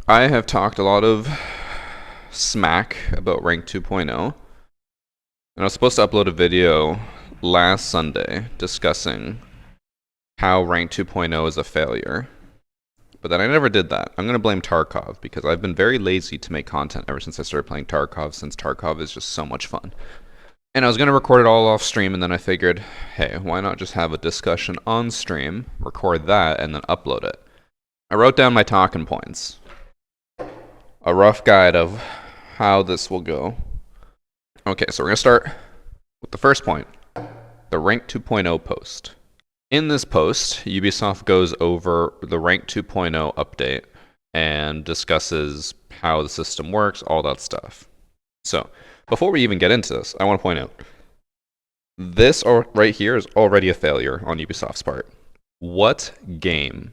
I have talked a lot of smack about Rank 2.0, and I was supposed to upload a video last Sunday discussing how Rank 2.0 is a failure. But then I never did that. I'm going to blame Tarkov because I've been very lazy to make content ever since I started playing Tarkov, since Tarkov is just so much fun. And I was going to record it all off stream, and then I figured, hey, why not just have a discussion on stream, record that, and then upload it. I wrote down my talking points. A rough guide of how this will go. Okay, so we're going to start with the first point, the Rank 2.0 post. In this post, Ubisoft goes over the Rank 2.0 update and discusses how the system works, all that stuff. So, before we even get into this, I want to point out, this right here is already a failure on Ubisoft's part. What game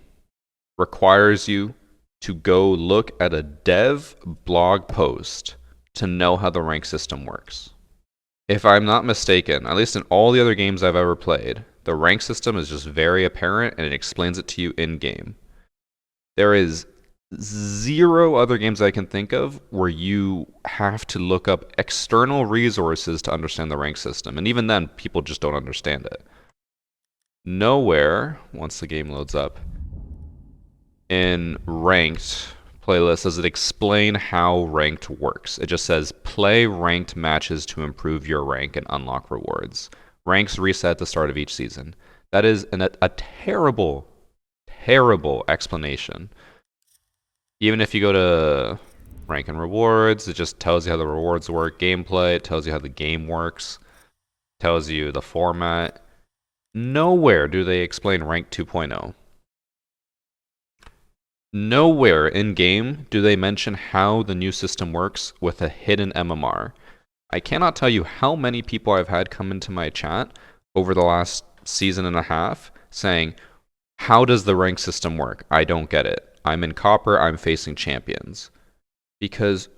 requires you to go look at a dev blog post to know how the rank system works? If I'm not mistaken, at least in all the other games I've ever played, the rank system is just very apparent and it explains it to you in-game. There is zero other games I can think of where you have to look up external resources to understand the rank system, and even then, people just don't understand it. Nowhere, once the game loads up, in ranked playlist does it explain how ranked works. It just says play ranked matches to improve your rank and unlock rewards. Ranks reset at the start of each season. That is a terrible, terrible explanation. Even if you go to rank and rewards, it just tells you how the rewards work. Gameplay, it tells you how the game works. Tells you the format. Nowhere do they explain rank 2.0. Nowhere in-game do they mention how the new system works with a hidden MMR. I cannot tell you how many people I've had come into my chat over the last season and a half saying, how does the rank system work? I don't get it. I'm in Copper, I'm facing champions. Because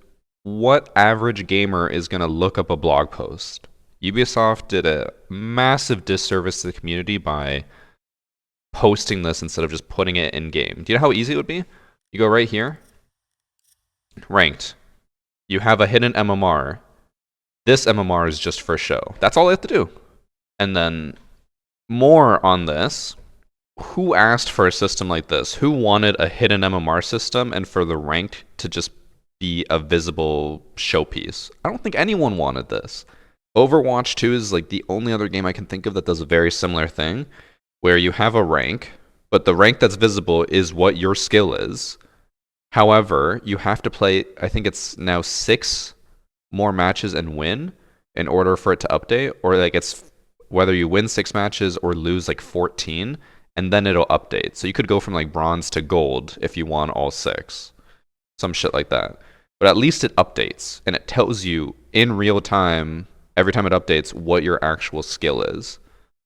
what average gamer is going to look up a blog post? Ubisoft did a massive disservice to the community by posting this instead of just putting it in game. Do you know how easy it would be? You go right here, ranked. You have a hidden MMR. This MMR is just for show. That's all they have to do. And then more on this. Who asked for a system like this? Who wanted a hidden MMR system and for the ranked to just be a visible showpiece? I don't think anyone wanted this. Overwatch 2 is like the only other game I can think of that does a very similar thing, where you have a rank, but the rank that's visible is what your skill is. However, you have to play, I think it's now 6 more matches and win in order for it to update, or like it's whether you win 6 matches or lose like 14, and then it'll update. So you could go from like bronze to gold if you won all 6. Some shit like that. But at least it updates, and it tells you in real time, every time it updates, what your actual skill is.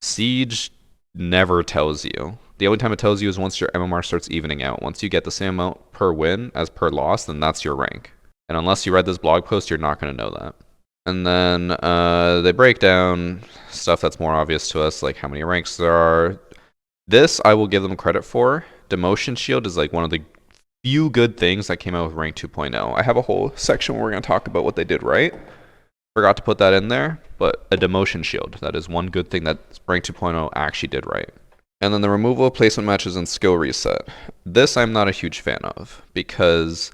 Siege never tells you. The only time it tells you is once your MMR starts evening out. Once you get the same amount per win as per loss, then that's your rank. And unless you read this blog post, you're not going to know that. And then they break down stuff that's more obvious to us, like how many ranks there are. This I will give them credit for. Demotion Shield is like one of the few good things that came out with Rank 2.0. I have a whole section where we're going to talk about what they did right. Forgot to put that in there, but a demotion shield. That is one good thing that Rank 2.0 actually did right. And then the removal of placement matches and skill reset. This I'm not a huge fan of, because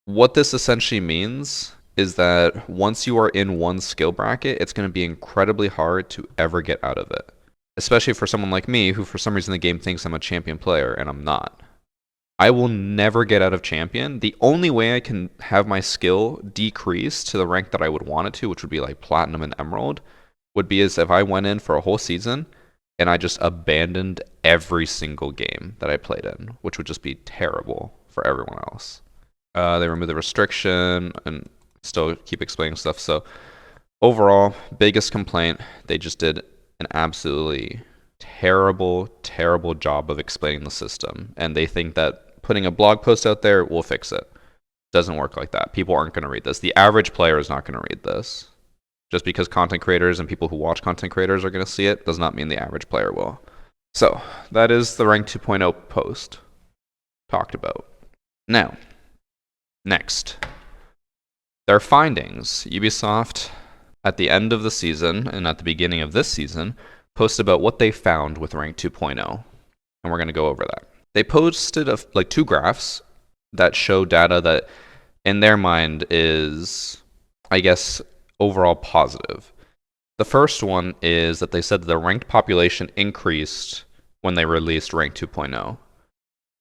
what this essentially means is that once you are in one skill bracket, it's going to be incredibly hard to ever get out of it. Especially for someone like me, who for some reason the game thinks I'm a champion player, and I'm not. I will never get out of champion. The only way I can have my skill decrease to the rank that I would want it to, which would be like platinum and emerald, would be as if I went in for a whole season and I just abandoned every single game that I played in, which would just be terrible for everyone else. They removed the restriction and still keep explaining stuff. So overall, biggest complaint, they just did an absolutely terrible, terrible job of explaining the system. And they think that putting a blog post out there will fix it. Doesn't work like that. People aren't going to read this. The average player is not going to read this. Just because content creators and people who watch content creators are going to see it does not mean the average player will. So that is the Rank 2.0 post talked about. Now, Next, their findings. Ubisoft, at the end of the season and at the beginning of this season, posted about what they found with Rank 2.0, and we're going to go over that. They posted like 2 graphs that show data that, in their mind, is, I guess, overall positive. The first one is that they said that the ranked population increased when they released Rank 2.0.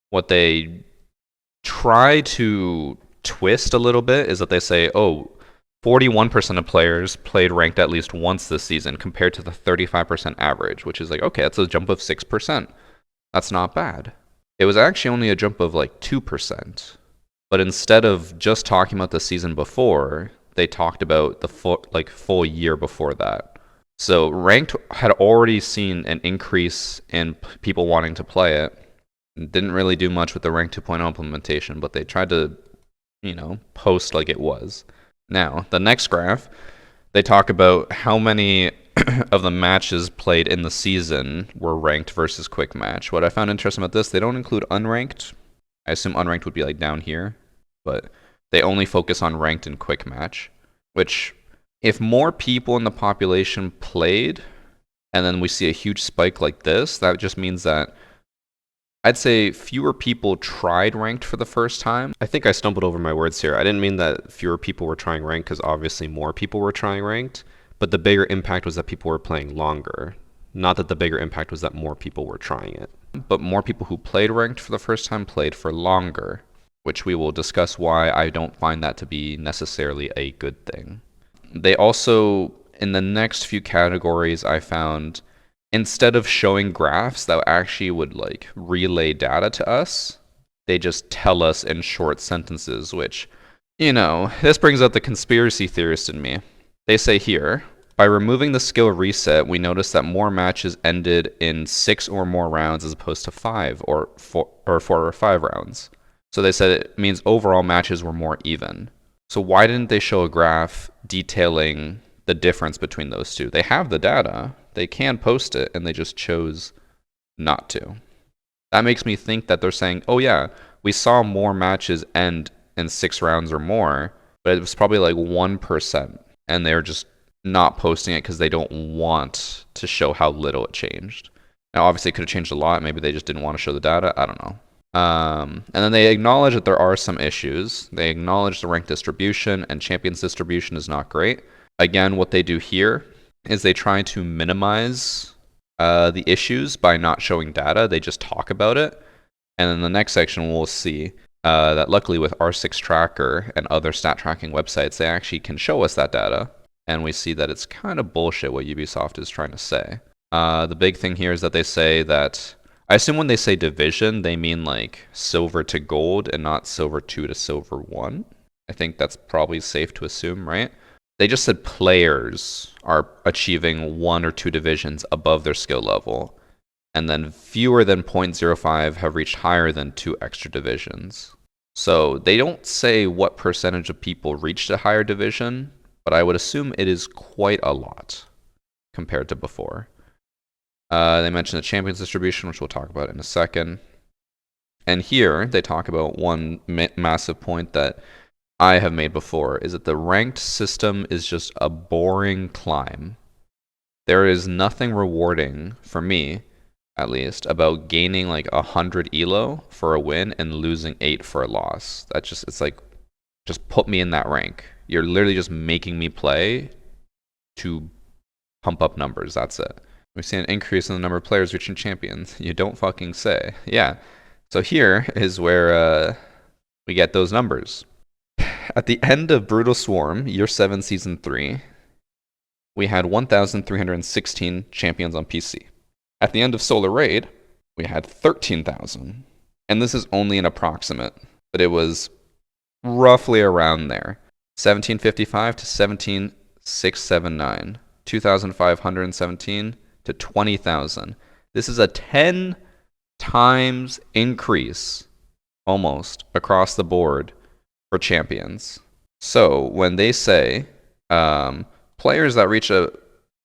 What they try to twist a little bit is that they say, oh, 41% of players played ranked at least once this season compared to the 35% average, which is like, okay, that's a jump of 6%. That's not bad. It was actually only a jump of like 2%. But instead of just talking about the season before, they talked about the full year before that. So ranked had already seen an increase in people wanting to play it. Didn't really do much with the Rank 2.0 implementation, but they tried to, post like it was. Now, the next graph, they talk about how many of the matches played in the season were ranked versus quick match. What I found interesting about this, they don't include unranked. I assume unranked would be like down here, but they only focus on ranked and quick match, which, if more people in the population played, and then we see a huge spike like this, that just means that I'd say fewer people tried ranked for the first time. I think I stumbled over my words here. I didn't mean that fewer people were trying ranked, because obviously more people were trying ranked, but the bigger impact was that people were playing longer. Not that the bigger impact was that more people were trying it. But more people who played ranked for the first time played for longer, which we will discuss why I don't find that to be necessarily a good thing. They also, in the next few categories, I found, instead of showing graphs that actually would like relay data to us, they just tell us in short sentences, which, this brings out the conspiracy theorist in me. They say here, by removing the skill reset, we noticed that more matches ended in 6 or more rounds as opposed to 5 or 4 or 5 rounds. So they said it means overall matches were more even. So why didn't they show a graph detailing the difference between those two? They have the data, they can post it, and they just chose not to. That makes me think that they're saying, oh yeah, we saw more matches end in 6 rounds or more, but it was probably like 1%, and they're just not posting it because they don't want to show how little it changed. Now, obviously, it could have changed a lot. Maybe they just didn't want to show the data. I don't know. And then they acknowledge that there are some issues. They acknowledge the rank distribution and champions distribution is not great. Again, what they do here is they try to minimize the issues by not showing data. They just talk about it. And in the next section, we'll see that luckily with R6 Tracker and other stat tracking websites, they actually can show us that data. And we see that it's kind of bullshit what Ubisoft is trying to say. The big thing here is that they say that, I assume when they say division, they mean like silver to gold and not silver 2 to silver 1. I think that's probably safe to assume, right? They just said players are achieving 1 or 2 divisions above their skill level, and then fewer than 0.05 have reached higher than 2 extra divisions. So they don't say what percentage of people reached a higher division, but I would assume it is quite a lot compared to before. They mention the champions distribution, which we'll talk about in a second. And here they talk about one massive point that I have made before, is that the ranked system is just a boring climb. There is nothing rewarding, for me at least, about gaining like 100 elo for a win and losing 8 for a loss. It's like, just put me in that rank. You're literally just making me play to pump up numbers. That's it. We've seen an increase in the number of players reaching champions. You don't fucking say. Yeah. So here is where we get those numbers. At the end of Brutal Swarm, Year 7, Season 3, we had 1,316 champions on PC. At the end of Solar Raid, we had 13,000. And this is only an approximate, but it was roughly around there. 1755 to 17679. 2,517 to 20,000. This is a 10 times increase, almost, across the board for champions. So when they say players that reach a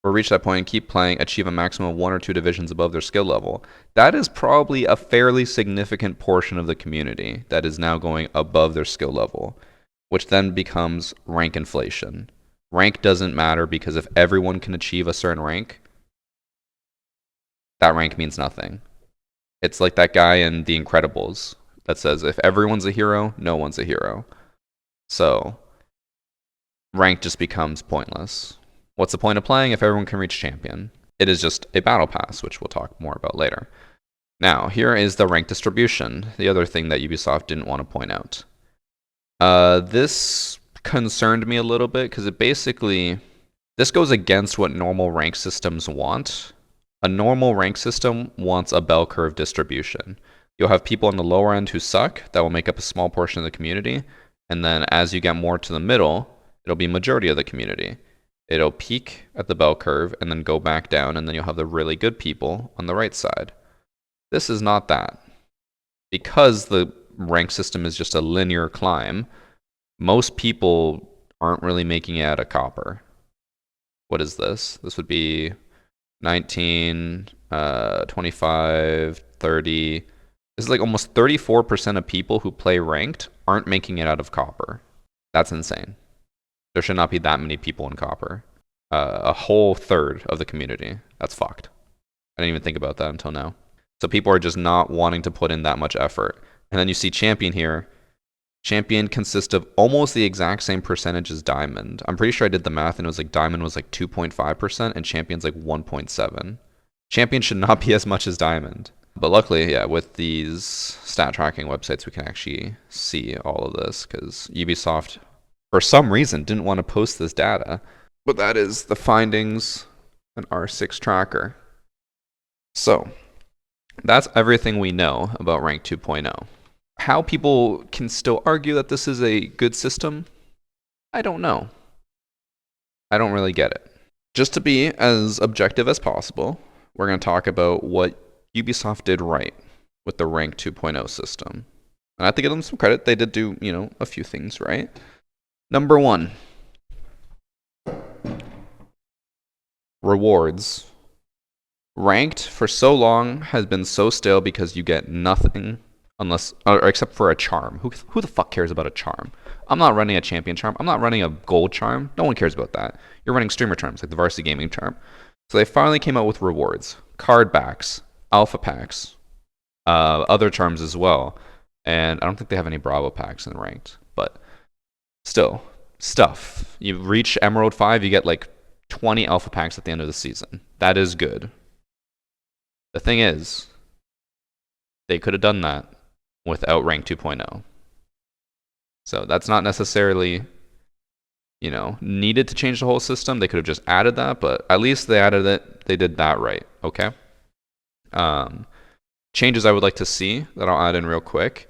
or reach that point and keep playing, achieve a maximum of 1 or 2 divisions above their skill level. That is probably a fairly significant portion of the community that is now going above their skill level, which then becomes rank inflation. Rank doesn't matter because if everyone can achieve a certain rank, that rank means nothing. It's like that guy in The Incredibles that says, if everyone's a hero, no one's a hero. So, rank just becomes pointless. What's the point of playing if everyone can reach champion? It is just a battle pass, which we'll talk more about later. Now, here is the rank distribution, the other thing that Ubisoft didn't want to point out. This concerned me a little bit because this goes against what normal rank systems want. A normal rank system wants a bell curve distribution. You'll have people on the lower end who suck, that will make up a small portion of the community, and then as you get more to the middle, it'll be majority of the community. It'll peak at the bell curve and then go back down, and then you'll have the really good people on the right side. This is not that. Because the rank system is just a linear climb, most people aren't really making it out of copper. What is this? This would be 19, 25, 30. This is like almost 34% of people who play ranked aren't making it out of copper. That's insane. There should not be that many people in copper. A whole third of the community. That's fucked. I didn't even think about that until now. So people are just not wanting to put in that much effort. And then you see champion here. Champion consists of almost the exact same percentage as diamond. I'm pretty sure I did the math and it was like diamond was like 2.5% and champion's like 1.7. Champion should not be as much as diamond. But luckily, yeah, with these stat tracking websites, we can actually see all of this because Ubisoft, for some reason, didn't want to post this data. But that is the findings in R6 tracker. So that's everything we know about Rank 2.0. How people can still argue that this is a good system, I don't know. I don't really get it. Just to be as objective as possible, we're going to talk about what Ubisoft did right with the Rank 2.0 system. And I have to give them some credit. They did do, a few things right. Number 1. Rewards. Ranked for so long has been so stale because you get nothing except for a charm. Who the fuck cares about a charm? I'm not running a champion charm. I'm not running a gold charm. No one cares about that. You're running streamer charms like the VarsityGaming charm. So they finally came out with rewards, card backs, alpha packs, other charms as well. And I don't think they have any Bravo packs in ranked, but still, stuff. You reach Emerald 5, you get like 20 alpha packs at the end of the season. That is good. The thing is, they could have done that without Rank 2.0. So that's not necessarily, needed to change the whole system. They could have just added that, but at least they added it. They did that right, okay? Changes I would like to see that I'll add in real quick.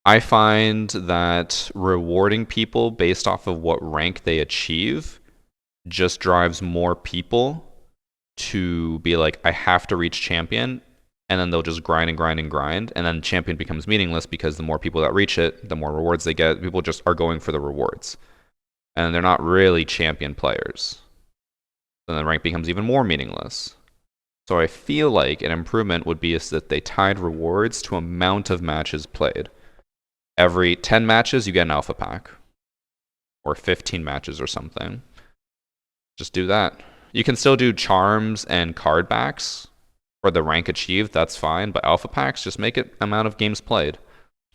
I find that rewarding people based off of what rank they achieve just drives more people to be like, I have to reach champion, and then they'll just grind and grind and grind, and then champion becomes meaningless because the more people that reach it, the more rewards they get. People just are going for the rewards, and they're not really champion players. Then the rank becomes even more meaningless. So I feel like an improvement would be is that they tied rewards to amount of matches played. Every 10 matches, you get an alpha pack, or 15 matches or something. Just do that. You can still do charms and card backs for the rank achieved, that's fine, but alpha packs, just make it amount of games played.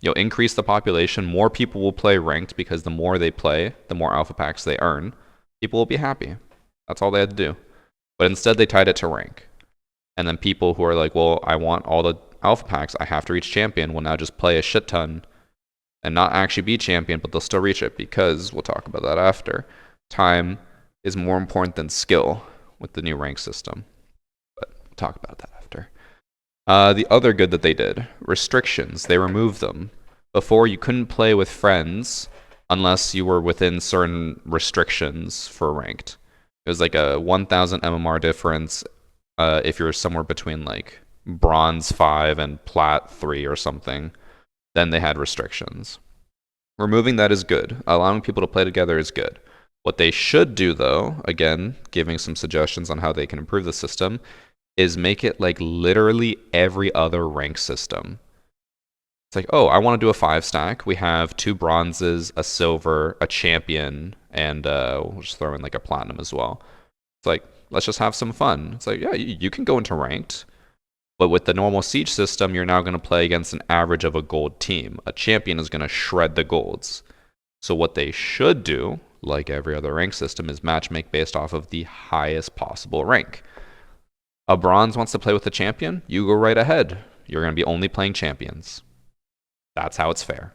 You'll increase the population, more people will play ranked because the more they play, the more alpha packs they earn. People will be happy. That's all they had to do. But instead they tied it to rank. And then people who are like, well, I want all the alpha packs, I have to reach champion, will now just play a shit ton and not actually be champion, but they'll still reach it because, we'll talk about that after, time is more important than skill with the new rank system. But we'll talk about that after. The other good that they did, restrictions. They removed them. Before, you couldn't play with friends unless you were within certain restrictions for ranked. It was like a 1,000 MMR difference if you're somewhere between like bronze 5 and plat 3 or something. Then they had restrictions. Removing that is good. Allowing people to play together is good. What they should do, though, again, giving some suggestions on how they can improve the system, is make it like literally every other rank system. It's like, oh, I want to do a 5-stack. We have 2 bronzes, a silver, a champion, and we'll just throw in like a platinum as well. It's like, let's just have some fun. It's like, yeah, you can go into ranked. But with the normal siege system, you're now going to play against an average of a gold team. A champion is going to shred the golds. So what they should do, like every other rank system, is matchmake based off of the highest possible rank. A bronze wants to play with a champion, you go right ahead. You're going to be only playing champions. That's how it's fair.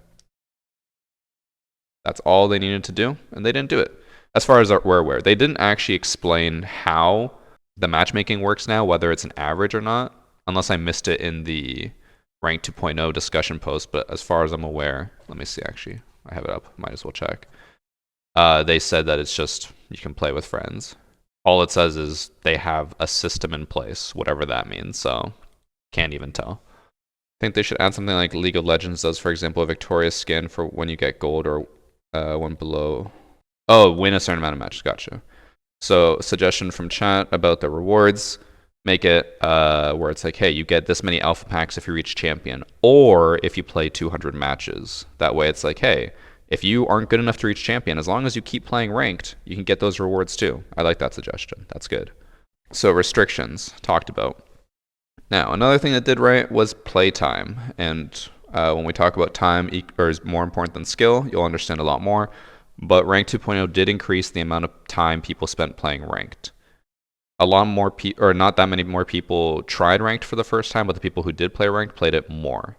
That's all they needed to do, and they didn't do it. As far as we're aware, they didn't actually explain how the matchmaking works now, whether it's an average or not, unless I missed it in the Rank 2.0 discussion post. But as far as I'm aware, let me see, actually, I have it up, might as well check. They said that it's just, you can play with friends. All it says is they have a system in place, whatever that means, so can't even tell. I think they should add something like League of Legends does, for example, a Victorious skin for when you get gold or one below. Oh, win a certain amount of matches, gotcha. So suggestion from chat about the rewards, make it where it's like, hey, you get this many alpha packs if you reach champion, or if you play 200 matches. That way it's like, hey, if you aren't good enough to reach champion, as long as you keep playing ranked, you can get those rewards too. I like that suggestion. That's good. So restrictions, talked about. Now, another thing that did right was playtime. And when we talk about time is more important than skill, you'll understand a lot more. But Rank 2.0 did increase the amount of time people spent playing ranked. A lot more or not that many more people tried ranked for the first time, but the people who did play ranked played it more.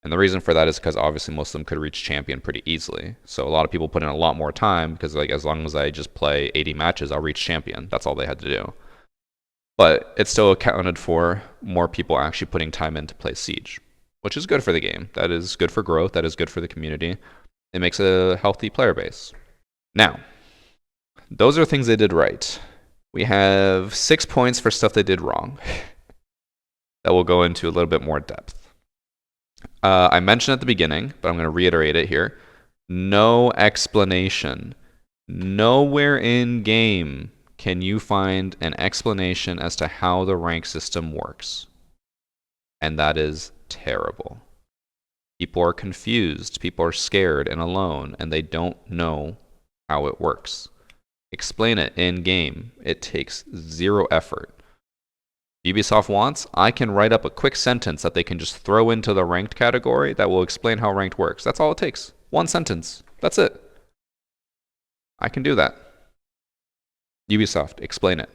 And the reason for that is because obviously most of them could reach champion pretty easily. So a lot of people put in a lot more time because like as long as I just play 80 matches, I'll reach champion. That's all they had to do. But it still accounted for more people actually putting time in to play Siege, which is good for the game. That is good for growth. That is good for the community. It makes a healthy player base. Now, those are things they did right. We have 6 points for stuff they did wrong that we'll go into a little bit more depth. I mentioned at the beginning, but I'm going to reiterate it here. No explanation. Nowhere in game can you find an explanation as to how the rank system works. And that is terrible. People are confused, people are scared and alone, and they don't know how it works. Explain it in game. It takes 0 effort. Ubisoft wants, I can write up a quick sentence that they can just throw into the ranked category that will explain how ranked works. That's all it takes. 1 sentence. That's it. I can do that. Ubisoft, explain it.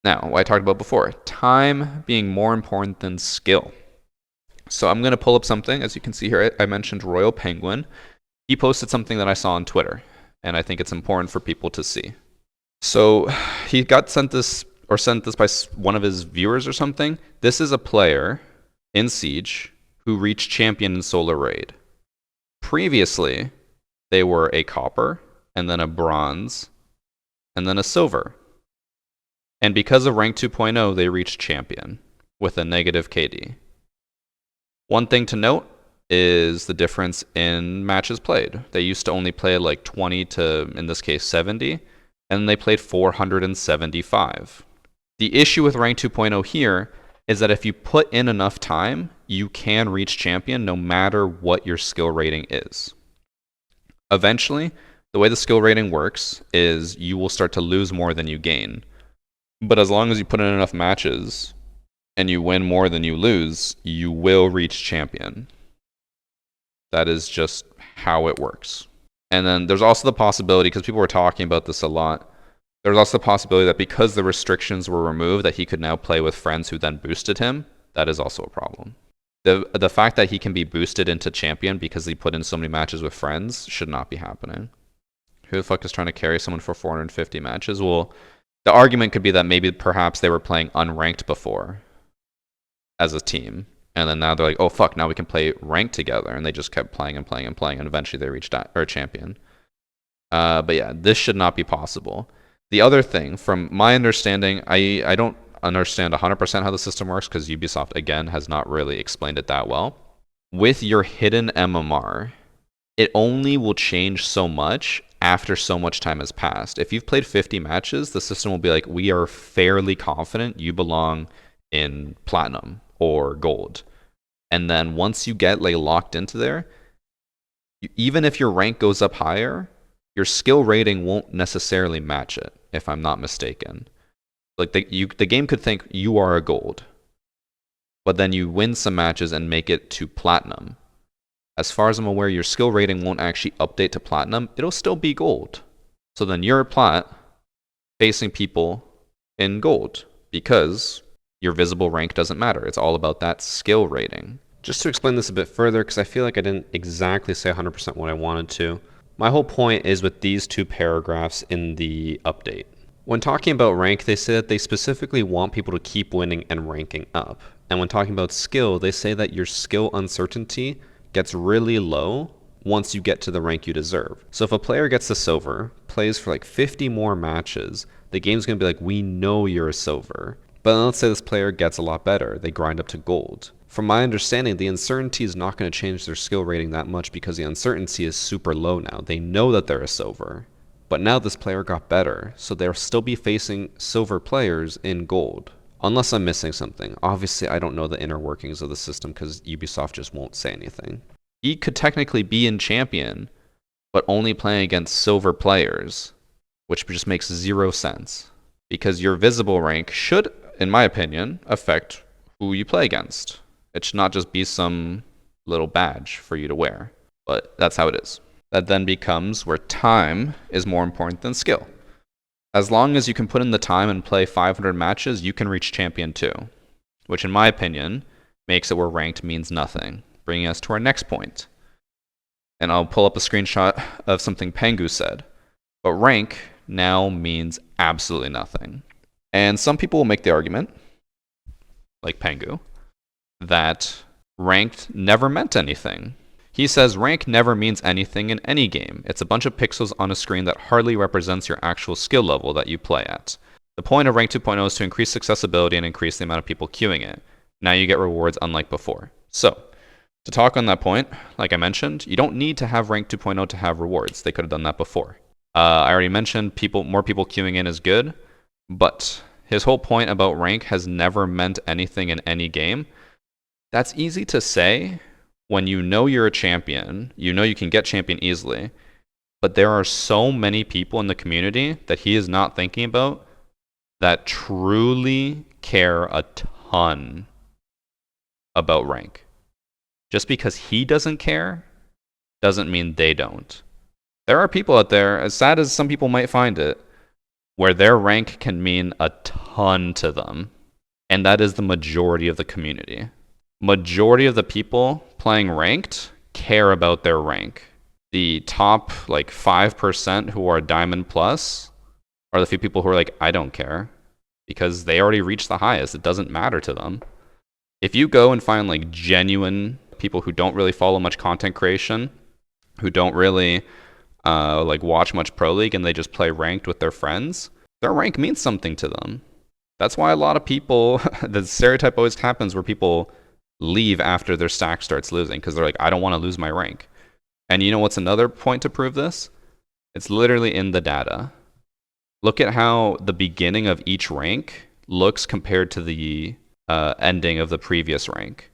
Now, what I talked about before, time being more important than skill. So I'm going to pull up something. As you can see here, I mentioned Royal Penguin. He posted something that I saw on Twitter, and I think it's important for people to see. So he got sent this by one of his viewers or something. This is a player in Siege who reached champion in Solar Raid. Previously, they were a copper, and then a bronze, and then a silver. And because of Rank 2.0, they reached champion with a negative KD. One thing to note is the difference in matches played. They used to only play like 20 to, in this case, 70, and they played 475. The issue with Rank 2.0 here is that if you put in enough time, you can reach champion no matter what your skill rating is. Eventually, the way the skill rating works is you will start to lose more than you gain. But as long as you put in enough matches and you win more than you lose, you will reach champion. That is just how it works. And then there's also the possibility, because people were talking about this a lot, there's also the possibility that because the restrictions were removed, that he could now play with friends who then boosted him. That is also a problem. The fact that he can be boosted into champion because he put in so many matches with friends should not be happening. Who the fuck is trying to carry someone for 450 matches? Well, the argument could be that maybe perhaps they were playing unranked before as a team. And then now they're like, oh fuck, now we can play ranked together. And they just kept playing and playing and playing. And eventually they reached champion. But yeah, this should not be possible. The other thing, from my understanding, I don't understand 100% how the system works because Ubisoft, again, has not really explained it that well. With your hidden MMR, it only will change so much after so much time has passed. If you've played 50 matches, the system will be like, we are fairly confident you belong in platinum or gold. And then once you get like locked into there, even if your rank goes up higher, your skill rating won't necessarily match it, if I'm not mistaken. Like the game could think you are a gold, but then you win some matches and make it to platinum. As far as I'm aware, your skill rating won't actually update to platinum. It'll still be gold. So then you're plat facing people in gold because your visible rank doesn't matter. It's all about that skill rating. Just to explain this a bit further, because I feel like I didn't exactly say 100% what I wanted to. My whole point is with these 2 paragraphs in the update. When talking about rank, they say that they specifically want people to keep winning and ranking up. And when talking about skill, they say that your skill uncertainty gets really low once you get to the rank you deserve. So if a player gets to silver, plays for like 50 more matches, the game's going to be like, we know you're a silver. But then let's say this player gets a lot better. They grind up to gold. From my understanding, the uncertainty is not going to change their skill rating that much because the uncertainty is super low now. They know that they're a silver. But now this player got better, so they'll still be facing silver players in gold. Unless I'm missing something. Obviously, I don't know the inner workings of the system because Ubisoft just won't say anything. He could technically be in champion, but only playing against silver players, which just makes 0 sense. Because your visible rank should, in my opinion, affect who you play against. It should not just be some little badge for you to wear. But that's how it is. That then becomes where time is more important than skill. As long as you can put in the time and play 500 matches, you can reach champion 2. Which in my opinion, makes it where ranked means nothing. Bringing us to our next point. And I'll pull up a screenshot of something Pengu said. But rank now means absolutely nothing. And some people will make the argument, like Pengu, that ranked never meant anything. He says rank never means anything in any game. It's a bunch of pixels on a screen that hardly represents your actual skill level that you play at. The point of rank 2.0 is to increase accessibility and increase the amount of people queuing it. Now you get rewards unlike before. So, to talk on that point, like I mentioned, you don't need to have rank 2.0 to have rewards. They could have done that before. I already mentioned more people queuing in is good, but his whole point about rank has never meant anything in any game. That's easy to say when you know you're a champion, you know you can get champion easily, but there are so many people in the community that he is not thinking about that truly care a ton about rank. Just because he doesn't care doesn't mean they don't. There are people out there, as sad as some people might find it, where their rank can mean a ton to them, and that is the majority of the community. Majority of the people playing ranked care about their rank. The top 5% who are diamond plus are the few people who are like, I don't care, because they already reached the highest. It doesn't matter to them. If you go and find genuine people who don't really follow much content creation, who don't really watch much Pro League, and they just play ranked with their friends, their rank means something to them. That's why a lot of people, the stereotype always happens where people leave after their stack starts losing because they're like, I don't want to lose my rank. And you know what's another point to prove this? It's literally in the data. Look at how the beginning of each rank looks compared to the ending of the previous rank.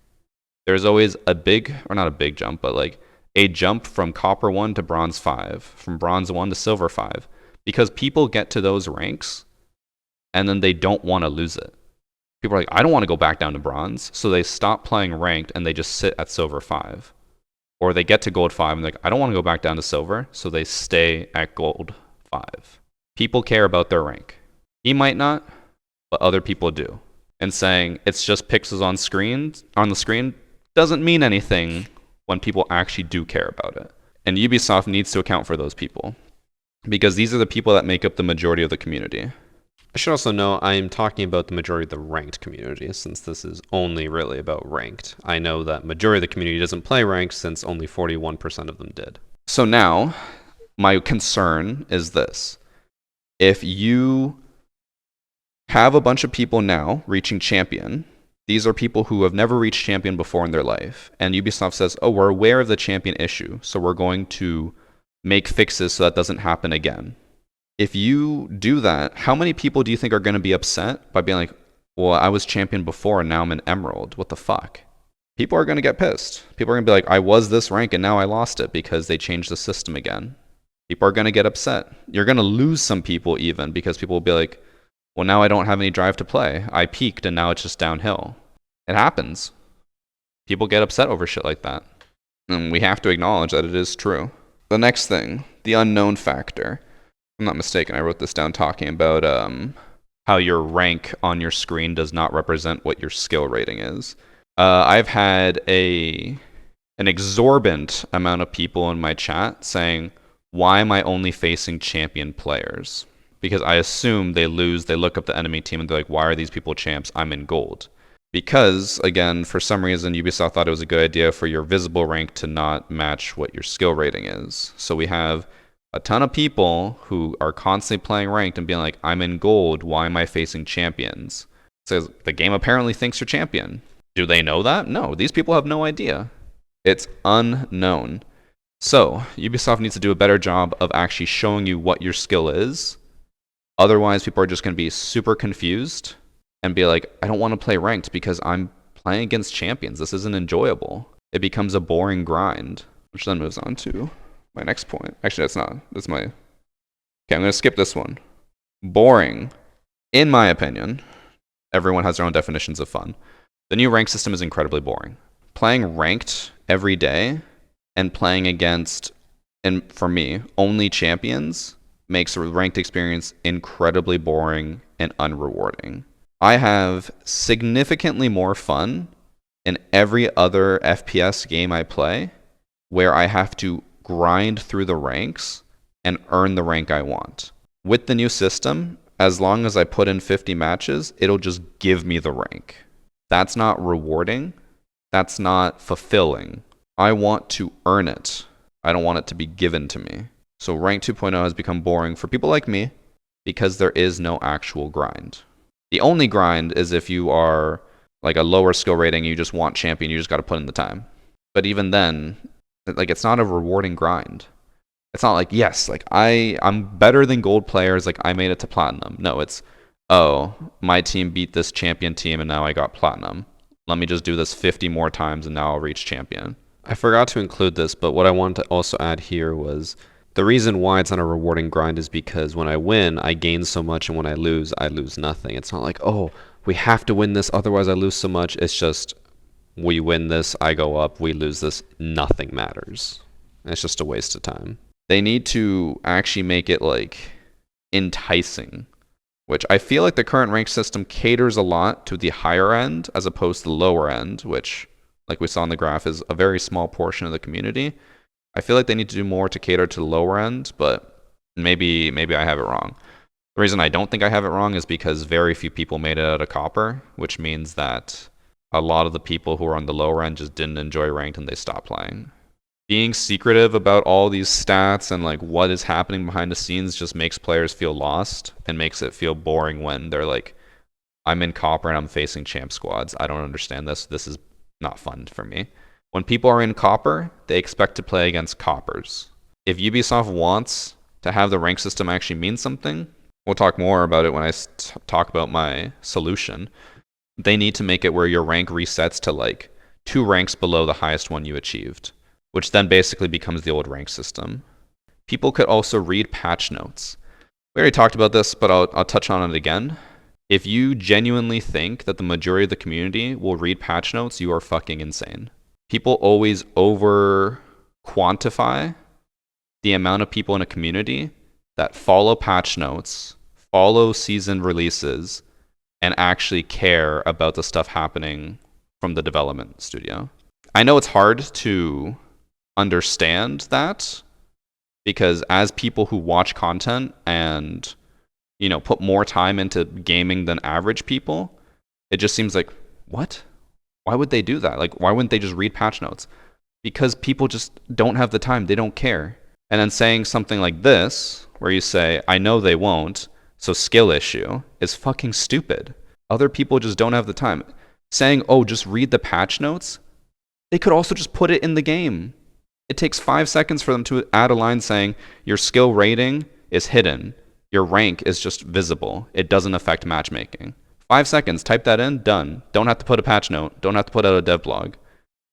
There's always a big, or not a big jump, but a jump from Copper 1 to Bronze 5, from Bronze 1 to Silver 5, because people get to those ranks and then they don't want to lose it. People are like, I don't want to go back down to Bronze, so they stop playing ranked and they just sit at Silver 5. Or they get to Gold 5 and they're like, I don't want to go back down to Silver, so they stay at Gold 5. People care about their rank. He might not, but other people do. And saying it's just pixels on the screen doesn't mean anything when people actually do care about it. And Ubisoft needs to account for those people, because these are the people that make up the majority of the community. I should also know I am talking about the majority of the ranked community, since this is only really about ranked. I know that majority of the community doesn't play ranked, since only 41% of them did. So now, my concern is this. If you have a bunch of people now reaching champion, these are people who have never reached champion before in their life, and Ubisoft says, oh, we're aware of the champion issue, so we're going to make fixes so that doesn't happen again. If you do that, how many people do you think are going to be upset by being like, well, I was champion before and now I'm an emerald? What the fuck? People are going to get pissed. People are going to be like, I was this rank and now I lost it because they changed the system again. People are going to get upset. You're going to lose some people even because people will be like, well, now I don't have any drive to play. I peaked and now it's just downhill. It happens. People get upset over shit like that. And we have to acknowledge that it is true. The next thing, the unknown factor. I'm not mistaken, I wrote this down talking about how your rank on your screen does not represent what your skill rating is. I've had an exorbitant amount of people in my chat saying, why am I only facing champion players? Because I assume they lose, they look up the enemy team and they're like, why are these people champs? I'm in gold. Because, again, for some reason, Ubisoft thought it was a good idea for your visible rank to not match what your skill rating is. So we have a ton of people who are constantly playing ranked and being like, I'm in gold, why am I facing champions? It says the game apparently thinks you're champion. Do they know that? No, these people have no idea. It's unknown. So, Ubisoft needs to do a better job of actually showing you what your skill is. Otherwise, people are just going to be super confused and be like, I don't want to play ranked because I'm playing against champions. This isn't enjoyable. It becomes a boring grind, which then moves on to my next point. Actually, that's not. That's my... Okay, I'm going to skip this one. Boring. In my opinion, everyone has their own definitions of fun. The new rank system is incredibly boring. Playing ranked every day and playing against, and for me, only champions makes a ranked experience incredibly boring and unrewarding. I have significantly more fun in every other FPS game I play where I have to grind through the ranks and earn the rank I want. With the new system, as long as I put in 50 matches, it'll just give me the rank. That's not rewarding. That's not fulfilling. I want to earn it. I don't want it to be given to me. So rank 2.0 has become boring for people like me because there is no actual grind. The only grind is if you are like a lower skill rating, you just want champion, you just got to put in the time. But even then, like, it's not a rewarding grind. It's not like, yes, like I'm better than gold players, like I made it to platinum. No, it's, oh, my team beat this champion team and now I got platinum. Let me just do this 50 more times and now I'll reach champion. I forgot to include this, but what I wanted to also add here was the reason why it's not a rewarding grind is because when I win, I gain so much, and when I lose nothing. It's not like, oh, we have to win this, otherwise I lose so much. It's just, we win this, I go up, we lose this, nothing matters. It's just a waste of time. They need to actually make it like enticing, which I feel like the current rank system caters a lot to the higher end as opposed to the lower end, which, like we saw in the graph, is a very small portion of the community. I feel like they need to do more to cater to the lower end, but maybe I have it wrong. The reason I don't think I have it wrong is because very few people made it out of copper, which means that a lot of the people who are on the lower end just didn't enjoy ranked and they stopped playing. Being secretive about all these stats and like what is happening behind the scenes just makes players feel lost and makes it feel boring when they're like, I'm in copper and I'm facing champ squads. I don't understand this. This is not fun for me. When people are in copper, they expect to play against coppers. If Ubisoft wants to have the rank system actually mean something, we'll talk more about it when I talk about my solution. They need to make it where your rank resets to like 2 ranks below the highest one you achieved, which then basically becomes the old rank system. People could also read patch notes. We already talked about this, but I'll touch on it again. If you genuinely think that the majority of the community will read patch notes, you are fucking insane. People always over quantify the amount of people in a community that follow patch notes, follow season releases, and actually care about the stuff happening from the development studio. I know it's hard to understand that because as people who watch content and, you know, put more time into gaming than average people, it just seems like, what? Why would they do that? Like, why wouldn't they just read patch notes? Because people just don't have the time. They don't care. And then saying something like this, where you say, I know they won't, so skill issue, is fucking stupid. Other people just don't have the time. Saying, oh, just read the patch notes, they could also just put it in the game. It takes 5 seconds for them to add a line saying your skill rating is hidden. Your rank is just visible. It doesn't affect matchmaking. 5 seconds, type that in, done. Don't have to put a patch note. Don't have to put out a dev blog.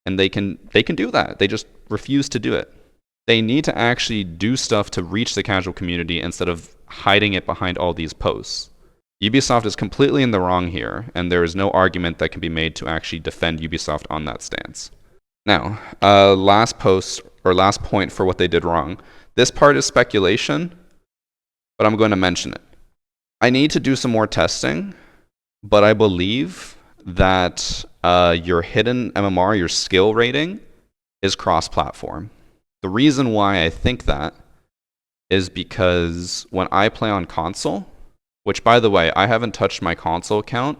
And they can do that. They just refuse to do it. They need to actually do stuff to reach the casual community instead of hiding it behind all these posts. Ubisoft is completely in the wrong here, and there is no argument that can be made to actually defend Ubisoft on that stance. Now, last point for what they did wrong. This part is speculation, but I'm going to mention it. I need to do some more testing, but I believe that your hidden MMR, your skill rating, is cross-platform. The reason why I think that is because when I play on console, which by the way, I haven't touched my console account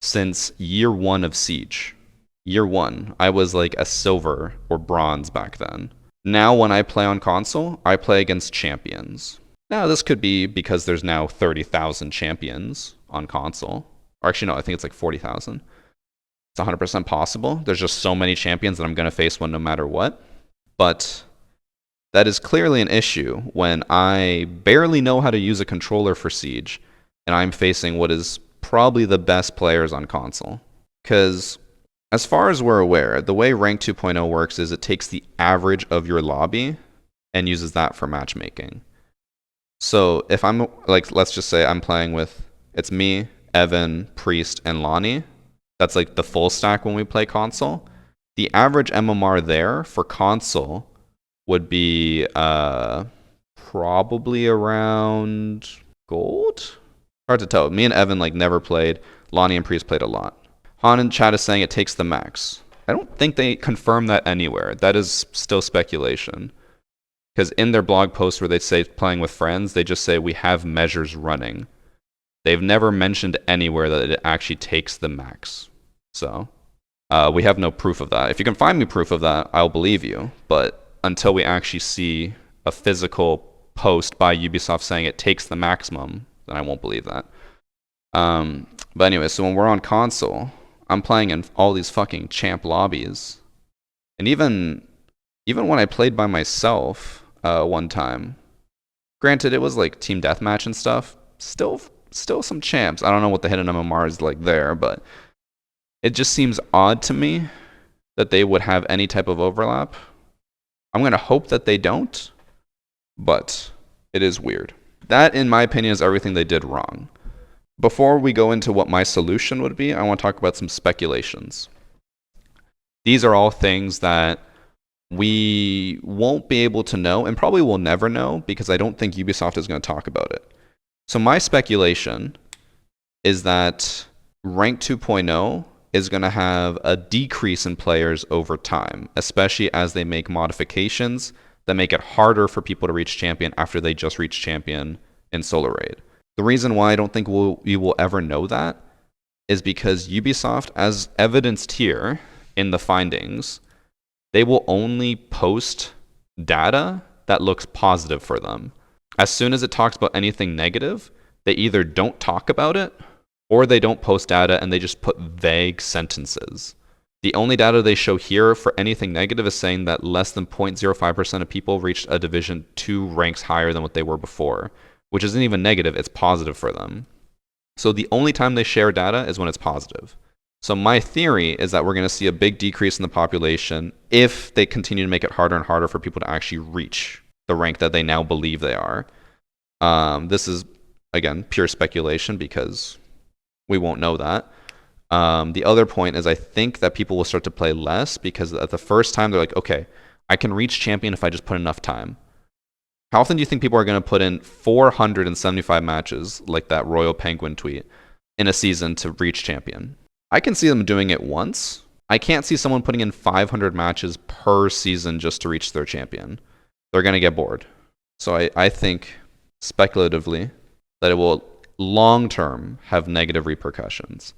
since year 1 of Siege. Year 1, I was like a silver or bronze back then. Now when I play on console, I play against champions. Now this could be because there's now 30,000 champions on console. Or actually no, I think it's like 40,000. It's 100% possible. There's just so many champions that I'm going to face one no matter what. But that is clearly an issue when I barely know how to use a controller for Siege, and I'm facing what is probably the best players on console. Because as far as we're aware, the way Rank 2.0 works is it takes the average of your lobby and uses that for matchmaking. So if I'm, like, let's just say I'm playing with, it's me, Evan, Priest, and Lonnie. That's like the full stack when we play console. The average MMR there for console would be probably around gold? Hard to tell. Me and Evan like never played. Lonnie and Priest played a lot. Han in chat is saying it takes the max. I don't think they confirm that anywhere. That is still speculation. Because in their blog post where they say playing with friends, they just say we have measures running. They've never mentioned anywhere that it actually takes the max. So we have no proof of that. If you can find me proof of that, I'll believe you. But until we actually see a physical post by Ubisoft saying it takes the maximum, then I won't believe that. But anyway, so when we're on console, I'm playing in all these fucking champ lobbies. And even when I played by myself one time, granted it was like team deathmatch and stuff, still some champs. I don't know what the hidden MMR is like there, but it just seems odd to me that they would have any type of overlap. I'm going to hope that they don't, but it is weird. That, in my opinion, is everything they did wrong. Before we go into what my solution would be, I want to talk about some speculations. These are all things that we won't be able to know and probably will never know because I don't think Ubisoft is going to talk about it. So my speculation is that Rank 2.0 is going to have a decrease in players over time, especially as they make modifications that make it harder for people to reach champion after they just reach champion in solo raid. The reason why I don't think we will ever know that is because Ubisoft, as evidenced here in the findings, they will only post data that looks positive for them. As soon as it talks about anything negative, they either don't talk about it or they don't post data and they just put vague sentences. The only data they show here for anything negative is saying that less than 0.05% of people reached a Division 2 ranks higher than what they were before, which isn't even negative, it's positive for them. So the only time they share data is when it's positive. So my theory is that we're going to see a big decrease in the population if they continue to make it harder and harder for people to actually reach the rank that they now believe they are. This is, again, pure speculation because we won't know that. The other point is I think that people will start to play less because at the first time they're like, okay, I can reach champion if I just put enough time. How often do you think people are going to put in 475 matches, like that Royal Penguin tweet, in a season to reach champion? I can see them doing it once. I can't see someone putting in 500 matches per season just to reach their champion. They're going to get bored. So I think, speculatively, that it will long-term have negative repercussions.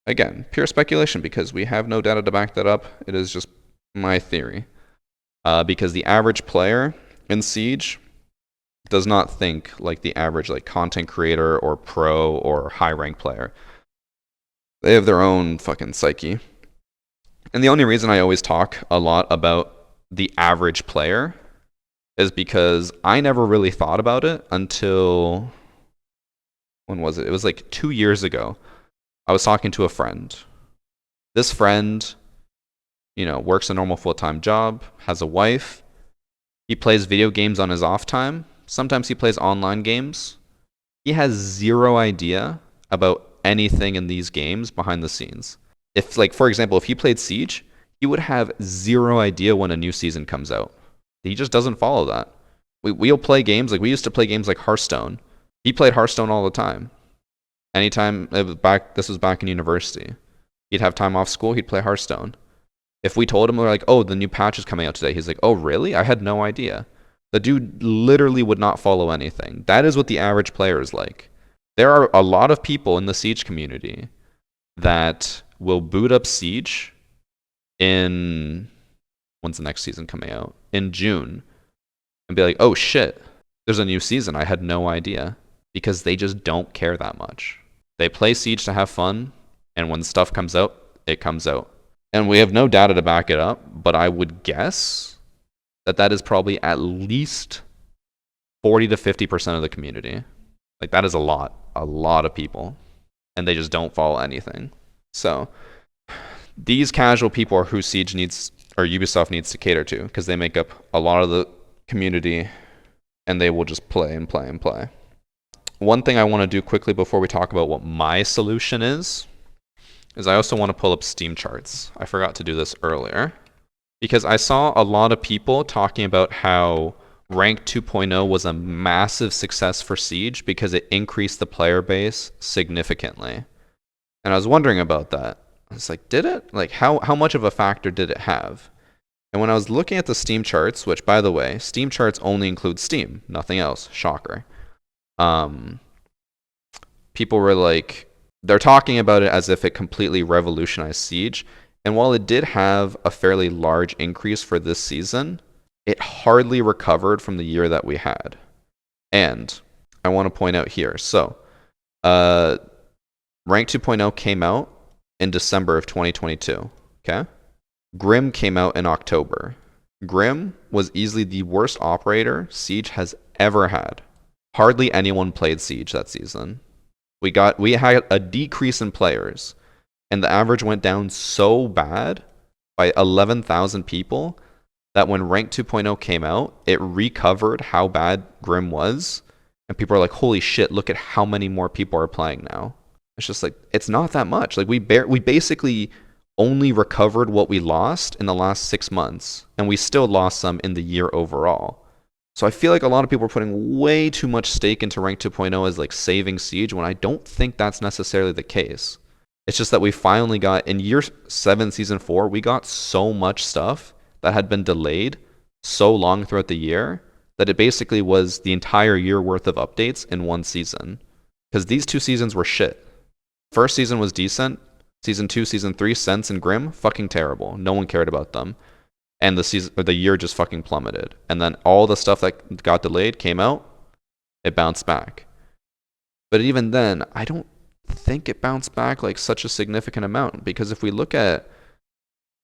Again, pure speculation because we have no data to back that up. It is just my theory. Because the average player in Siege does not think like the average like content creator or pro or high rank player. They have their own fucking psyche. And the only reason I always talk a lot about the average player is because I never really thought about it until, when was it? It was like 2 years ago. I was talking to a friend. This friend, works a normal full-time job, has a wife. He plays video games on his off time. Sometimes he plays online games. He has zero idea about anything in these games behind the scenes. If, like, for example, if he played Siege, he would have zero idea when a new season comes out. He just doesn't follow that. We'll play games, like we used to play games like Hearthstone. He played Hearthstone all the time. Anytime, this was back in university. He'd have time off school, he'd play Hearthstone. If we told him, we're like, oh, the new patch is coming out today, he's like, oh, really? I had no idea. The dude literally would not follow anything. That is what the average player is like. There are a lot of people in the Siege community that will boot up Siege in, when's the next season coming out? In June. And be like, oh shit, there's a new season. I had no idea. Because they just don't care that much. They play Siege to have fun, and when stuff comes out, it comes out. And we have no data to back it up, but I would guess that is probably at least 40 to 50% of the community. Like, that is a lot of people. And they just don't follow anything. So, these casual people are who Siege needs, or Ubisoft needs to cater to, because they make up a lot of the community, and they will just play and play and play. One thing I want to do quickly before we talk about what my solution is I also want to pull up Steam charts. I forgot to do this earlier. Because I saw a lot of people talking about how Rank 2.0 was a massive success for Siege because it increased the player base significantly. And I was wondering about that. I was like, did it? Like, how much of a factor did it have? And when I was looking at the Steam charts, which, by the way, Steam charts only include Steam, nothing else. Shocker. People were like, they're talking about it as if it completely revolutionized Siege. And while it did have a fairly large increase for this season, it hardly recovered from the year that we had. And I want to point out here. So, Rank 2.0 came out in December of 2022. Okay? Grim came out in October. Grim was easily the worst operator Siege has ever had. Hardly anyone played Siege that season. We had a decrease in players, and the average went down so bad by 11,000 people that when Rank 2.0 came out, it recovered how bad Grim was, and people are like, holy shit, look at how many more people are playing now. It's just like, it's not that much. Like, we basically only recovered what we lost in the last 6 months, and we still lost some in the year overall. So I feel like a lot of people are putting way too much stake into Rank 2.0 as like saving Siege, when I don't think that's necessarily the case. It's just that we finally got, in year 7, season 4, we got so much stuff that had been delayed so long throughout the year that it basically was the entire year worth of updates in one season. Because these 2 seasons were shit. First season was decent. Season 2, Season 3, Sense, and Grim, fucking terrible. No one cared about them. And the year just fucking plummeted. And then all the stuff that got delayed came out, it bounced back. But even then, I don't think it bounced back like such a significant amount. Because if we look at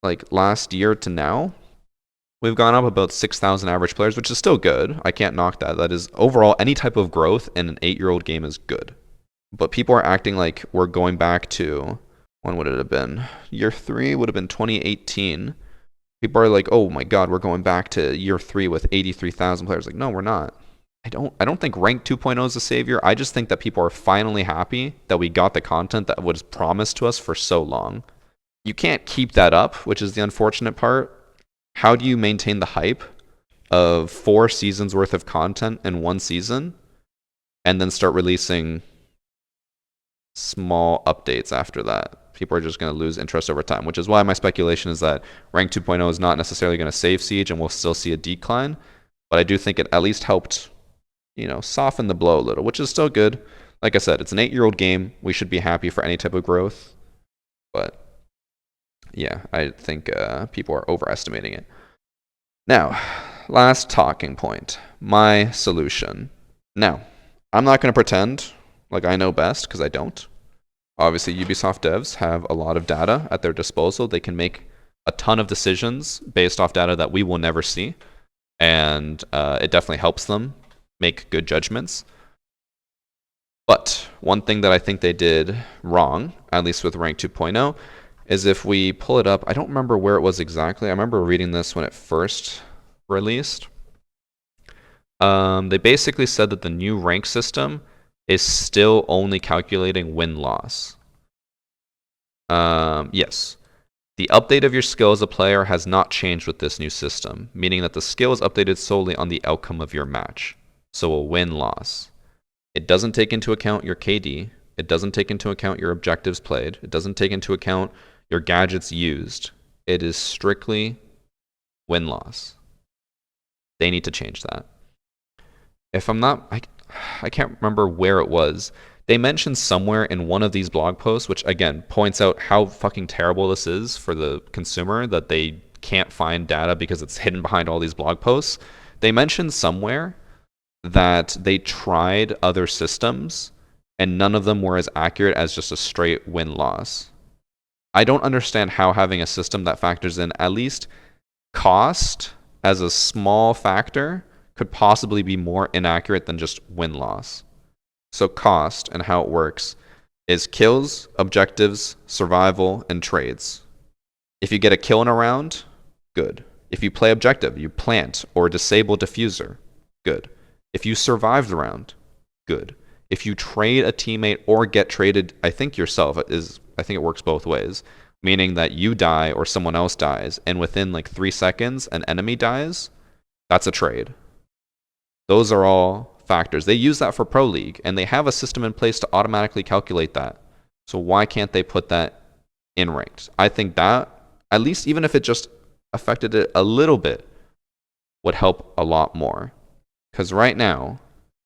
like last year to now, we've gone up about 6,000 average players, which is still good. I can't knock that. That is, overall, any type of growth in an 8-year-old game is good. But people are acting like we're going back to, when would it have been? Year 3 would have been 2018. People are like, oh my god, we're going back to year 3 with 83,000 players. Like, no, we're not. I don't think Rank 2.0 is a savior. I just think that people are finally happy that we got the content that was promised to us for so long. You can't keep that up, which is the unfortunate part. How do you maintain the hype of 4 seasons worth of content in one season and then start releasing small updates after that? People are just going to lose interest over time, which is why my speculation is that Rank 2.0 is not necessarily going to save Siege and we'll still see a decline. But I do think it at least helped, soften the blow a little, which is still good. Like I said, it's an 8-year-old game. We should be happy for any type of growth. But yeah, I think people are overestimating it. Now, last talking point, my solution. Now, I'm not going to pretend like I know best, because I don't. Obviously, Ubisoft devs have a lot of data at their disposal. They can make a ton of decisions based off data that we will never see, and it definitely helps them make good judgments. But one thing that I think they did wrong, at least with rank 2.0, is if we pull it up, I don't remember where it was exactly. I remember reading this when it first released. They basically said that the new rank system is still only calculating win-loss. Yes. The update of your skill as a player has not changed with this new system, meaning that the skill is updated solely on the outcome of your match. So a win-loss. It doesn't take into account your KD. It doesn't take into account your objectives played. It doesn't take into account your gadgets used. It is strictly win-loss. They need to change that. If I'm not, I can't remember where it was. They mentioned somewhere in one of these blog posts, which again points out how fucking terrible this is for the consumer, that they can't find data because it's hidden behind all these blog posts. They mentioned somewhere that they tried other systems and none of them were as accurate as just a straight win-loss. I don't understand how having a system that factors in at least cost as a small factor could possibly be more inaccurate than just win-loss. So cost and how it works is kills, objectives, survival, and trades. If you get a kill in a round, good. If you play objective, you plant or disable diffuser, good. If you survive the round, good. If you trade a teammate or get traded, I think yourself, I think it works both ways, meaning that you die or someone else dies, and within like 3 seconds an enemy dies, that's a trade. Those are all factors. They use that for Pro League, and they have a system in place to automatically calculate that. So why can't they put that in ranked? I think that, at least even if it just affected it a little bit, would help a lot more. Because right now,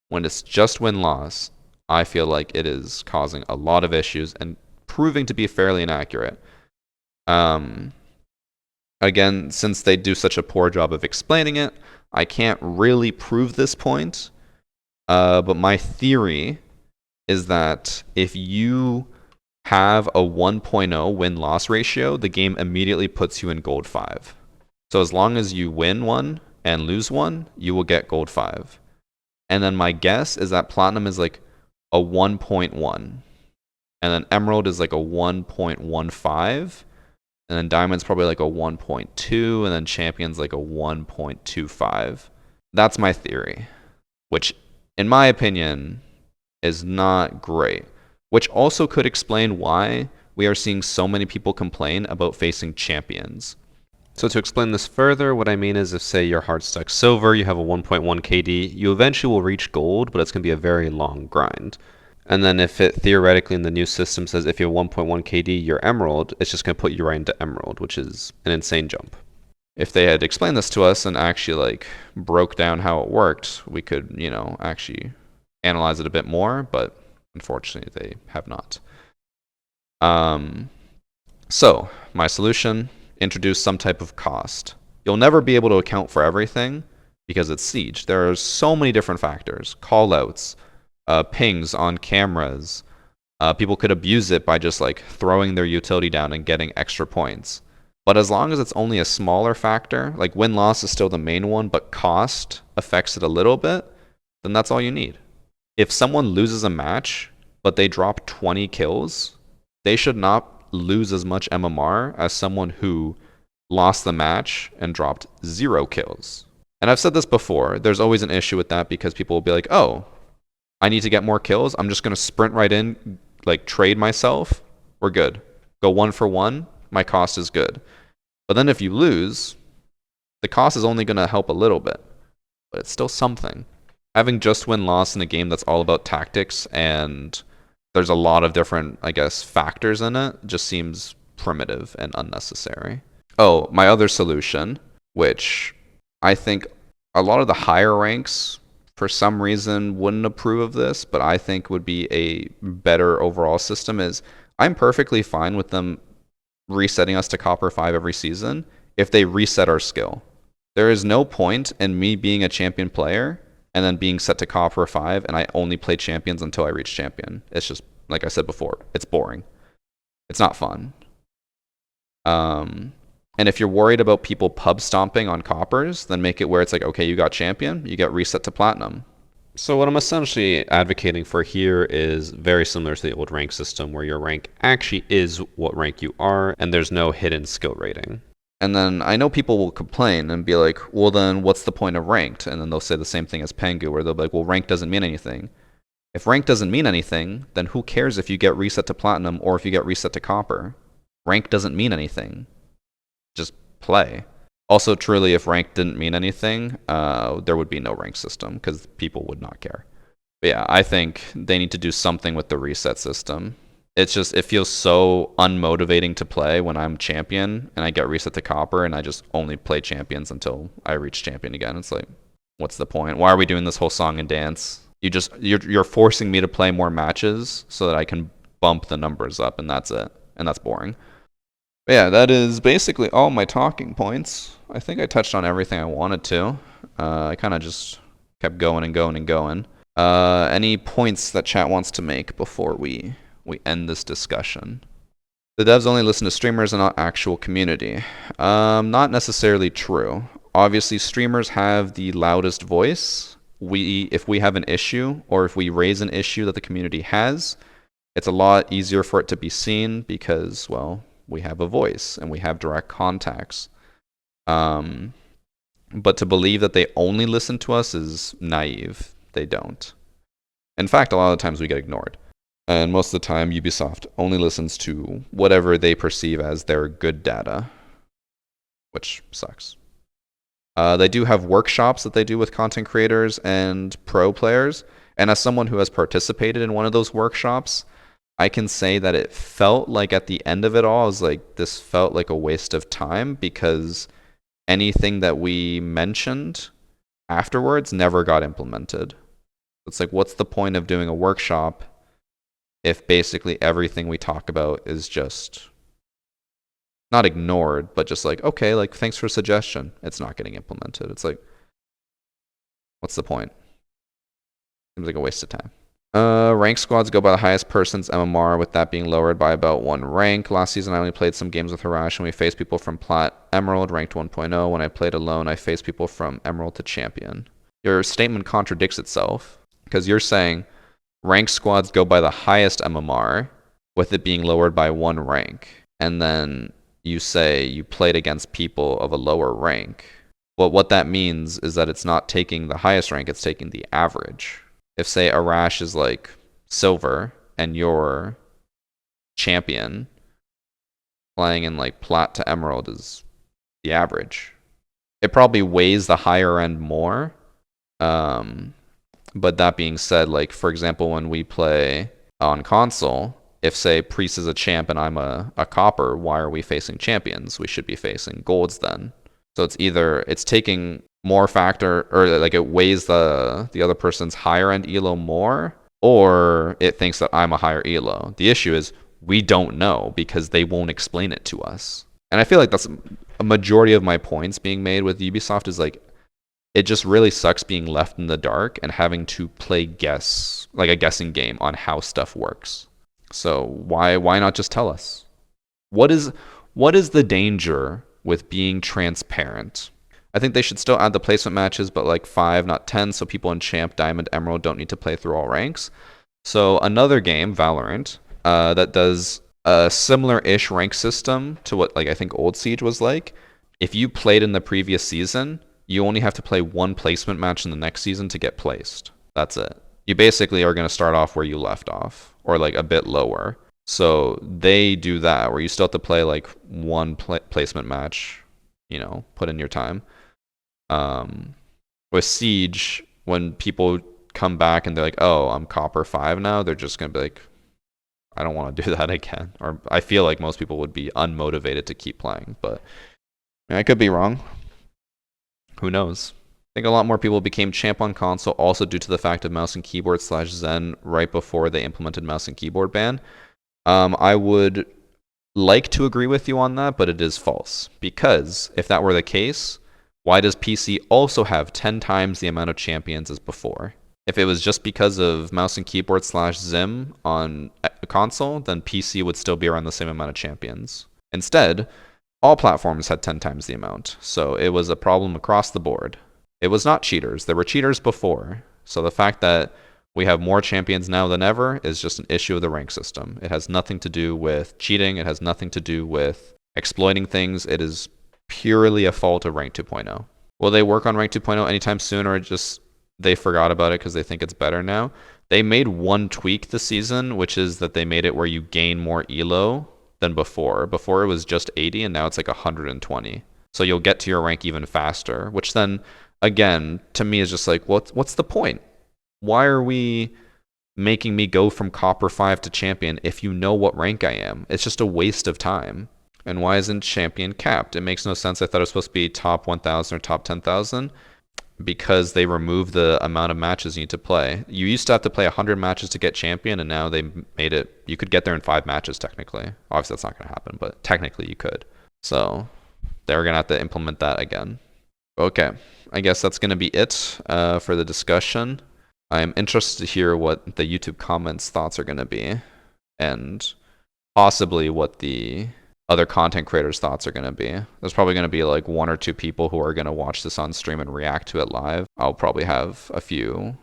when it's just win-loss, I feel like it is causing a lot of issues and proving to be fairly inaccurate. Again, since they do such a poor job of explaining it, I can't really prove this point. But my theory is that if you have a 1.0 win-loss ratio, the game immediately puts you in gold 5. So as long as you win one and lose one, you will get gold 5. And then my guess is that platinum is like a 1.1. And then emerald is like a 1.15. And then diamond's probably like a 1.2. And then champion's like a 1.25. That's my theory, which in my opinion is not great. Which also could explain why we are seeing so many people complain about facing champions. So to explain this further, what I mean is if, say, you're hard stuck silver, you have a 1.1 KD, you eventually will reach gold, but it's going to be a very long grind. And then if it theoretically in the new system says if you have 1.1 KD, you're emerald, it's just going to put you right into emerald, which is an insane jump. If they had explained this to us and actually like broke down how it worked, we could, actually analyze it a bit more, but unfortunately they have not. So my solution, introduce some type of cost. You'll never be able to account for everything because it's Siege. There are so many different factors, callouts, pings on cameras. People could abuse it by just like throwing their utility down and getting extra points. But as long as it's only a smaller factor, like win-loss is still the main one, but cost affects it a little bit, then that's all you need. If someone loses a match, but they drop 20 kills, they should not lose as much MMR as someone who lost the match and dropped 0 kills. And I've said this before, there's always an issue with that because people will be like, oh, I need to get more kills, I'm just going to sprint right in, like trade myself, we're good. Go 1 for 1, my cost is good. But then if you lose, the cost is only going to help a little bit, but it's still something. Having just win-loss in a game that's all about tactics and there's a lot of different, I guess, factors in it, just seems primitive and unnecessary. Oh, my other solution, which I think a lot of the higher ranks for some reason wouldn't approve of this, but I think would be a better overall system, is I'm perfectly fine with them resetting us to Copper 5 every season if they reset our skill. There is no point in me being a champion player and then being set to Copper 5 and I only play champions until I reach champion. It's just, like I said before, it's boring. It's not fun. And if you're worried about people pub stomping on coppers, then make it where it's like, okay, you got champion, you get reset to platinum. So what I'm essentially advocating for here is very similar to the old rank system where your rank actually is what rank you are and there's no hidden skill rating. And then I know people will complain and be like, well then what's the point of ranked? And then they'll say the same thing as Pengu where they'll be like, well rank doesn't mean anything. If rank doesn't mean anything, then who cares if you get reset to platinum or if you get reset to copper? Rank doesn't mean anything. Just play. Also, truly, if rank didn't mean anything, there would be no rank system because people would not care. But yeah, I think they need to do something with the reset system. It's just, it feels so unmotivating to play when I'm champion and I get reset to copper and I just only play champions until I reach champion again. It's like, what's the point? Why are we doing this whole song and dance? You're forcing me to play more matches so that I can bump the numbers up, and that's it. And that's boring. But yeah, that is basically all my talking points. I think I touched on everything I wanted to. I kind of just kept going and going and going. Any points that chat wants to make before we end this discussion? The devs only listen to streamers and not actual community. Not necessarily true. Obviously, streamers have the loudest voice. If we have an issue or if we raise an issue that the community has, it's a lot easier for it to be seen because, well, we have a voice and we have direct contacts. But to believe that they only listen to us is naive. They don't. In fact, a lot of the times we get ignored. And most of the time, Ubisoft only listens to whatever they perceive as their good data, which sucks. They do have workshops that they do with content creators and pro players. And as someone who has participated in one of those workshops, I can say that it felt like at the end of it all, I was like, this felt like a waste of time because anything that we mentioned afterwards never got implemented. It's like, what's the point of doing a workshop if basically everything we talk about is just not ignored, but just like, okay, like, thanks for a suggestion. It's not getting implemented. It's like, what's the point? Seems like a waste of time. Rank squads go by the highest person's MMR, with that being lowered by about 1 rank. Last season, I only played some games with Harash, and we faced people from Plat, Emerald, ranked 1.0. When I played alone, I faced people from Emerald to Champion. Your statement contradicts itself, because you're saying rank squads go by the highest MMR, with it being lowered by 1 rank. And then you say you played against people of a lower rank. Well, what that means is that it's not taking the highest rank, it's taking the average. If, say, Arash is like silver and you're champion, playing in like plat to emerald is the average. It probably weighs the higher end more. But that being said, like, for example, when we play on console, if, say, Priest is a champ and I'm a copper, why are we facing champions? We should be facing golds then. So it's either it's taking more factor, or like it weighs the other person's higher end elo more, or it thinks that I'm a higher elo. The issue is we don't know because they won't explain it to us. And I feel like that's a majority of my points being made with Ubisoft is like, it just really sucks being left in the dark and having to play guess, like a guessing game on how stuff works. So why not just tell us? What is the danger with being transparent? I think they should still add the placement matches, but like 5, not 10, so people in Champ, Diamond, Emerald don't need to play through all ranks. So another game, Valorant, that does a similar-ish rank system to what like I think Old Siege was like. If you played in the previous season, you only have to play 1 placement match in the next season to get placed. That's it. You basically are going to start off where you left off, or like a bit lower. So they do that, where you still have to play like 1 placement match, you know, put in your time. With Siege, when people come back and they're like, oh, I'm Copper 5 now, they're just going to be like, I don't want to do that again. Or I feel like most people would be unmotivated to keep playing, but I could be wrong. Who knows? I think a lot more people became champ on console also due to the fact of mouse and keyboard / Zen right before they implemented mouse and keyboard ban. I would like to agree with you on that, but it is false. Because if that were the case, why does PC also have 10 times the amount of champions as before? If it was just because of mouse and keyboard / Zim on a console, then PC would still be around the same amount of champions. Instead, all platforms had 10 times the amount. So it was a problem across the board. It was not cheaters. There were cheaters before. So the fact that we have more champions now than ever is just an issue of the rank system. It has nothing to do with cheating. It has nothing to do with exploiting things. It is purely a fault of rank 2.0. Will they work on rank 2.0 anytime soon, or just they forgot about it because they think it's better now? They made one tweak this season, which is that they made it where you gain more elo than before. Before it was just 80, and now it's like 120. So you'll get to your rank even faster, which then, again, to me is just like, what's the point? Why are we making me go from Copper 5 to Champion if you know what rank I am? It's just a waste of time. And why isn't Champion capped? It makes no sense. I thought it was supposed to be top 1,000 or top 10,000 because they removed the amount of matches you need to play. You used to have to play 100 matches to get Champion, and now they made it, you could get there in 5 matches technically. Obviously that's not going to happen, but technically you could. So they're going to have to implement that again. Okay, I guess that's going to be it for the discussion. I'm interested to hear what the YouTube comments thoughts are going to be, and possibly what the other content creators' thoughts are going to be. There's probably going to be like 1 or 2 people who are going to watch this on stream and react to it live. I'll probably have a few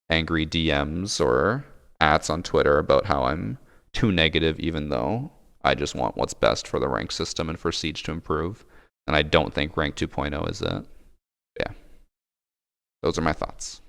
angry DMs or ats on Twitter about how I'm too negative, even though I just want what's best for the rank system and for Siege to improve. And I don't think rank 2.0 is it. Yeah. Those are my thoughts.